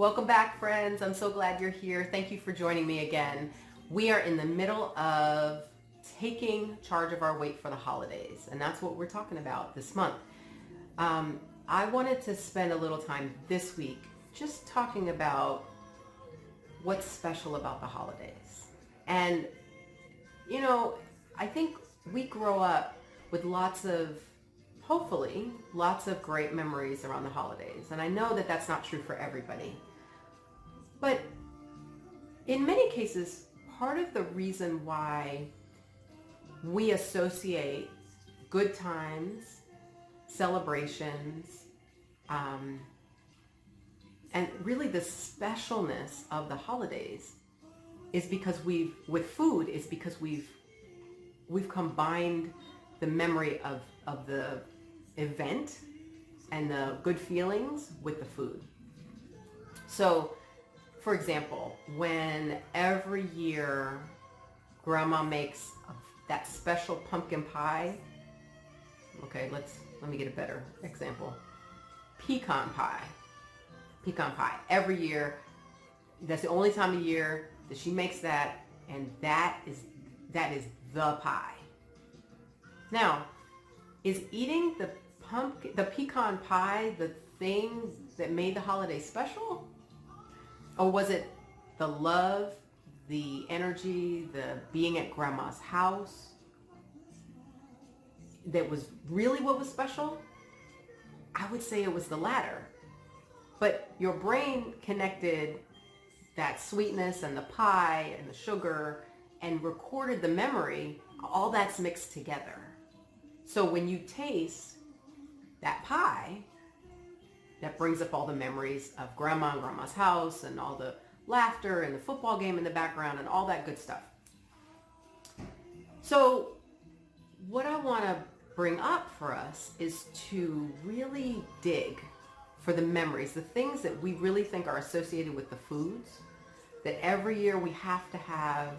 Welcome back, friends. I'm so glad you're here. Thank you for joining me again. We are in the middle of taking charge of our weight for the holidays, and that's what we're talking about this month. I wanted to spend a little time this week just talking about what's special about the holidays. And, I think we grow up with hopefully, lots of great memories around the holidays. And I know that that's not true for everybody. But in many cases, part of the reason why we associate good times, celebrations, and really the specialness of the holidays is because we've combined the memory of the event and the good feelings with the food. So, for example, when every year Grandma makes that special pumpkin pie, okay, let me get a better example. Pecan pie. Every year, that's the only time of year that she makes that, and that is the pie. Now, is eating the pecan pie the thing that made the holiday special? Or was it the love, the energy, the being at Grandma's house that was really what was special? I would say it was the latter. But your brain connected that sweetness and the pie and the sugar and recorded the memory. All that's mixed together. So when you taste that pie, that brings up all the memories of Grandma and Grandma's house and all the laughter and the football game in the background and all that good stuff. So what I want to bring up for us is to really dig for the memories, the things that we really think are associated with the foods, that every year we have to have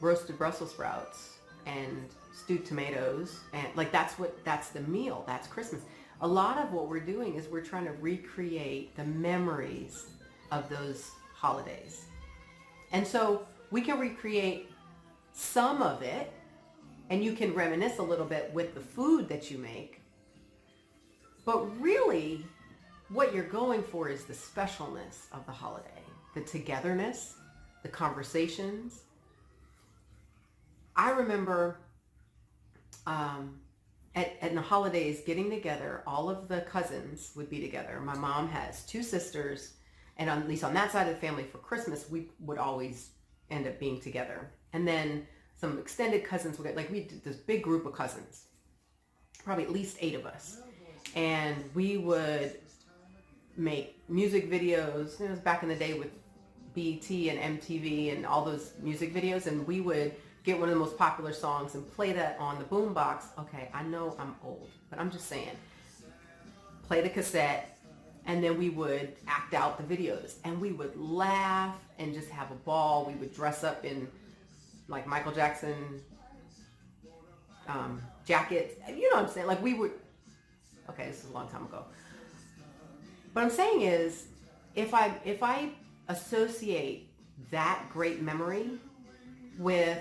roasted Brussels sprouts and stewed tomatoes, and that's the meal, that's Christmas. A lot of what we're doing is we're trying to recreate the memories of those holidays. And so we can recreate some of it, and you can reminisce a little bit with the food that you make. But really, what you're going for is the specialness of the holiday, the togetherness, the conversations. I remember at the holidays getting together, all of the cousins would be together. My mom has two sisters, and at least on that side of the family for Christmas, we would always end up being together. And then some extended cousins would get, we did this big group of cousins, probably at least 8 of us. And we would make music videos. It was back in the day with BET and MTV and all those music videos, and we would get one of the most popular songs and play that on the boombox. Okay, I know I'm old, but I'm just saying. Play the cassette, and then we would act out the videos, and we would laugh and just have a ball. We would dress up in like Michael Jackson jackets. You know what I'm saying? Like we would. Okay, this is a long time ago. What I'm saying is, if I associate that great memory with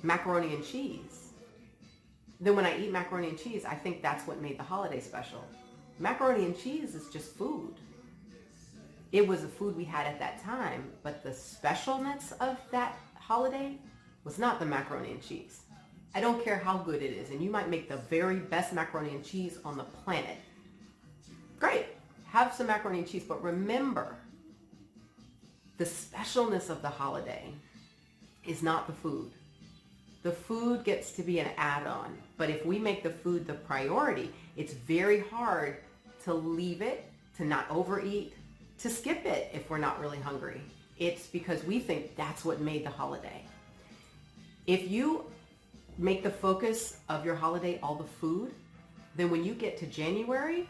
macaroni and cheese, then when I eat macaroni and cheese, I think that's what made the holiday special. Macaroni and cheese is just food. It was a food we had at that time, but the specialness of that holiday was not the macaroni and cheese. I don't care how good it is, and you might make the very best macaroni and cheese on the planet. Great, have some macaroni and cheese, but remember, the specialness of the holiday is not the food. The food gets to be an add-on, but if we make the food the priority, it's very hard to leave it, to not overeat, to skip it if we're not really hungry. It's because we think that's what made the holiday. If you make the focus of your holiday all the food, then when you get to January,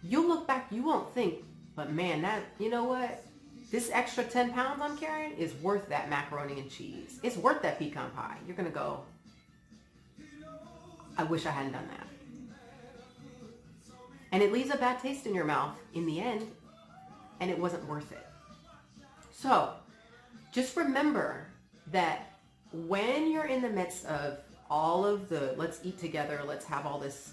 you'll look back, you won't think, but man, you know what? This extra 10 pounds I'm carrying is worth that macaroni and cheese. It's worth that pecan pie. You're going to go, I wish I hadn't done that. And it leaves a bad taste in your mouth in the end, and it wasn't worth it. So just remember that when you're in the midst of all of the let's eat together, let's have all this,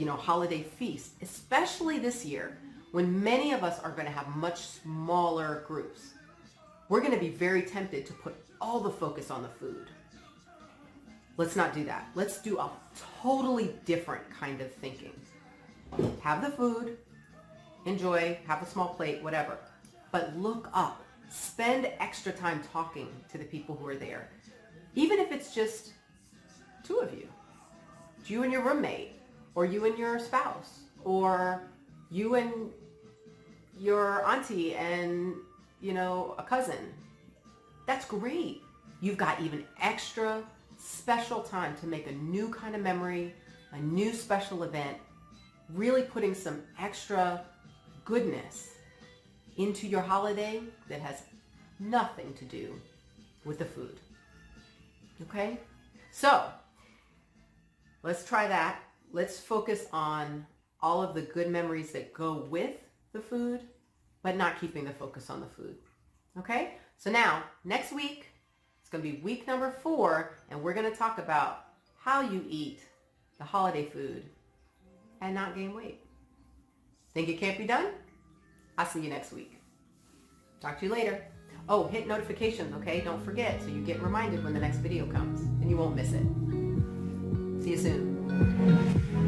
holiday feast, especially this year, when many of us are going to have much smaller groups, we're going to be very tempted to put all the focus on the food. Let's not do that. Let's do a totally different kind of thinking. Have the food, enjoy, have a small plate, whatever. But look up. Spend extra time talking to the people who are there. Even if it's just two of you. You and your roommate, or you and your spouse, or you and your auntie and, a cousin. That's great. You've got even extra special time to make a new kind of memory, a new special event, really putting some extra goodness into your holiday that has nothing to do with the food. Okay? So, let's try that. Let's focus on all of the good memories that go with the food, but not keeping the focus on the food. Okay? So now, next week, it's going to be week number 4, and we're going to talk about how you eat the holiday food and not gain weight. Think it can't be done? I'll see you next week. Talk to you later. Oh, hit notifications, okay? Don't forget, so you get reminded when the next video comes and you won't miss it. See you soon.